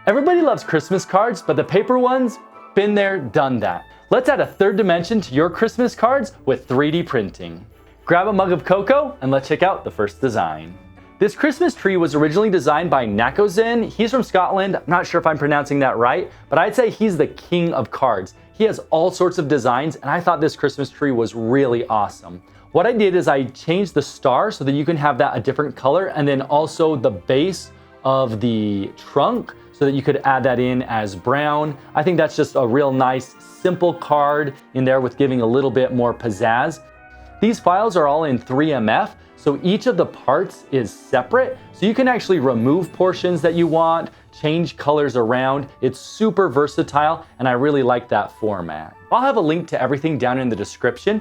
Everybody loves Christmas cards, but the paper ones, been there, done that. Let's add a third dimension to your Christmas cards with 3D printing. Grab a mug of cocoa and let's check out the first design. This Christmas tree was originally designed by Nakozen. He's from Scotland. I'm not sure if I'm pronouncing that right, but I'd say he's the king of cards. He has all sorts of designs, and I thought this Christmas tree was really awesome. What I did is I changed the star so that you can have that a different color, and then also the base of the trunk so that you could add that in as brown. I think that's just a real nice, simple card in there with giving a little bit more pizzazz. These files are all in 3MF, so each of the parts is separate, so you can actually remove portions that you want, change colors around. It's super versatile, and I really like that format. I'll have a link to everything down in the description.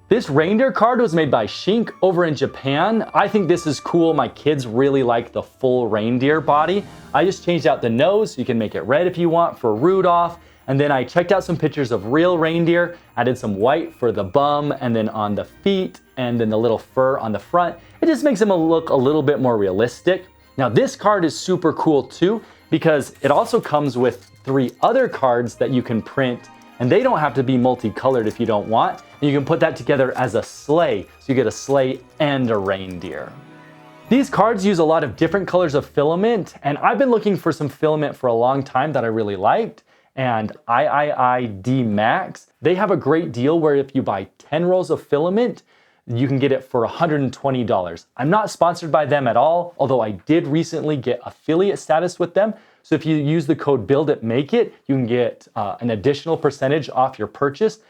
This reindeer card was made by Shink over in Japan. I think this is cool. My kids really like the full reindeer body. I just changed out the nose. You can make it red if you want for Rudolph. And then I checked out some pictures of real reindeer, added some white for the bum and then on the feet and then the little fur on the front. It just makes them look a little bit more realistic. Now this card is super cool too because it also comes with 3 other cards that you can print, and they don't have to be multicolored if you don't want. And you can put that together as a sleigh, so you get a sleigh and a reindeer. These cards use a lot of different colors of filament, and I've been looking for some filament for a long time that I really liked. And III Max, they have a great deal where if you buy 10 rolls of filament, you can get it for $120. I'm not sponsored by them at all, although I did recently get affiliate status with them. So if you use the code BUILDITMAKEIT, you can get an additional percentage off your purchase.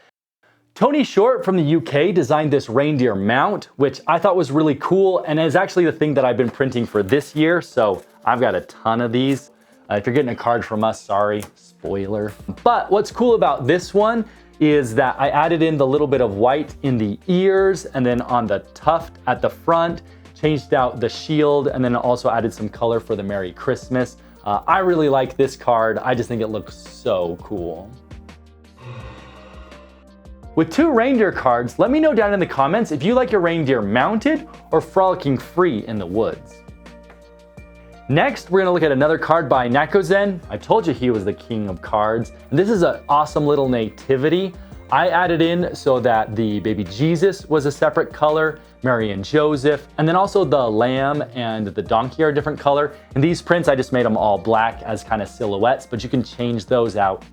Tony Short from the UK designed this Reindeer Mount, which I thought was really cool and is actually the thing that I've been printing for this year. So I've got a ton of these. If you're getting a card from us, sorry, spoiler. But what's cool about this one is that I added in the little bit of white in the ears and then on the tuft at the front, changed out the shield, and then also added some color for the Merry Christmas. I really like this card. I just think it looks so cool. With 2 reindeer cards, let me know down in the comments if you like your reindeer mounted or frolicking free in the woods. Next, we're gonna look at another card by Nakozen. I told you he was the king of cards. And this is an awesome little nativity. I added in so that the baby Jesus was a separate color, Mary and Joseph, and then also the lamb and the donkey are a different color. And these prints, I just made them all black as kind of silhouettes, but you can change those out.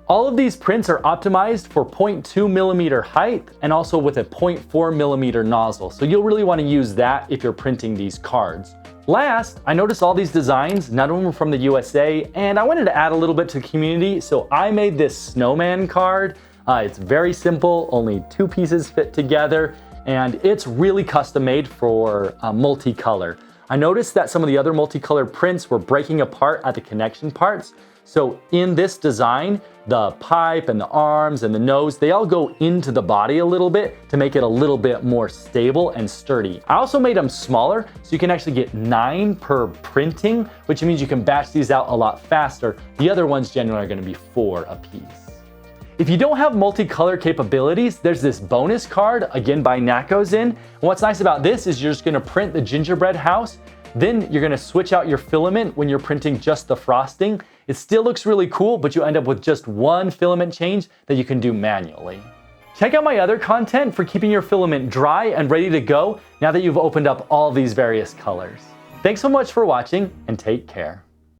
All of these prints are optimized for 0.2 millimeter height and also with a 0.4 millimeter nozzle. So you'll really want to use that if you're printing these cards. Last, I noticed all these designs, none of them were from the USA, and I wanted to add a little bit to the community, so I made this Snowman card. It's very simple, only 2 pieces fit together, and it's really custom made for multicolor. I noticed that some of the other multicolored prints were breaking apart at the connection parts. So in this design, the pipe and the arms and the nose, they all go into the body a little bit to make it a little bit more stable and sturdy. I also made them smaller, so you can actually get 9 per printing, which means you can batch these out a lot faster. The other ones generally are gonna be 4 a piece. If you don't have multicolor capabilities, there's this bonus card, again by Nakozen. And what's nice about this is you're just gonna print the gingerbread house, then you're gonna switch out your filament when you're printing just the frosting. It still looks really cool, but you end up with just 1 filament change that you can do manually. Check out my other content for keeping your filament dry and ready to go now that you've opened up all these various colors. Thanks so much for watching and take care.